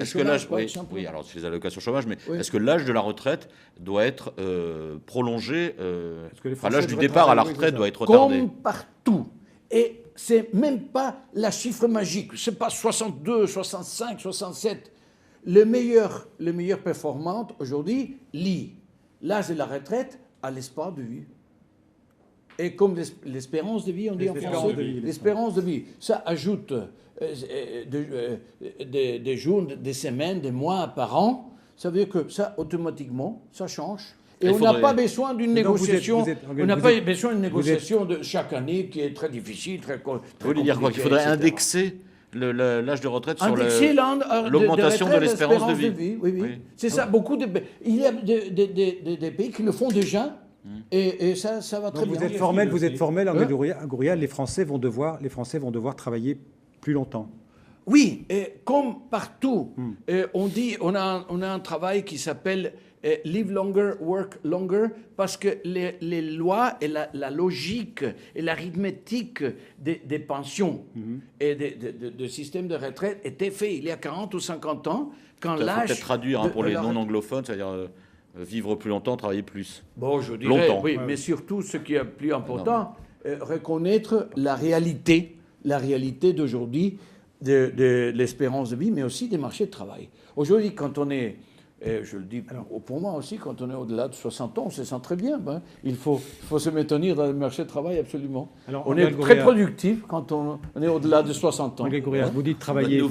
est-ce que l'âge, par oui, exemple. oui, alors c'est les allocations chômage, mais Oui. est-ce que l'âge de la retraite doit être prolongé que les enfin, Français l'âge du devraient départ à la travailler, oui, retraite c'est doit être retardé. Comme partout. Et c'est même pas la chiffre magique. C'est pas 62, 65, 67. Le meilleur performant aujourd'hui lit l'âge de la retraite à l'espoir de vie. Et comme l'espérance de vie, on dit en français, l'espérance de vie. Ça ajoute des jours, des semaines, des mois par an. Ça veut dire que ça, automatiquement, ça change. Et on n'a pas besoin d'une négociation. On n'a pas besoin d'une négociation de chaque année qui est très difficile, très Vous voulez dire quoi? Qu'il faudrait indexer l'âge de retraite sur l'augmentation de l'espérance de vie. Oui, oui. Oui. C'est ça. Il y a des pays qui le font déjà. Et ça va très bien. Vous êtes formel, Gourial, les Français vont devoir travailler plus longtemps. Oui, et comme partout, on a un travail qui s'appelle Live Longer, Work Longer, parce que les lois et la logique et l'arithmétique des pensions et des systèmes de retraite étaient faits il y a 40 ou 50 ans, quand l'âge... Il faut peut-être traduire pour les non-anglophones, c'est-à-dire vivre plus longtemps, travailler plus. Bon, je dirais, longtemps. oui, mais surtout, ce qui est plus important, reconnaître la réalité d'aujourd'hui, de l'espérance de vie, mais aussi des marchés de travail. Aujourd'hui, quand on est, je le dis pour moi aussi, quand on est au-delà de 60 ans, on se sent très bien. Ben, il faut se maintenir dans le marché de travail, absolument. Alors, on est très productif quand on est au-delà de 60 ans. Gourial, vous dites travailler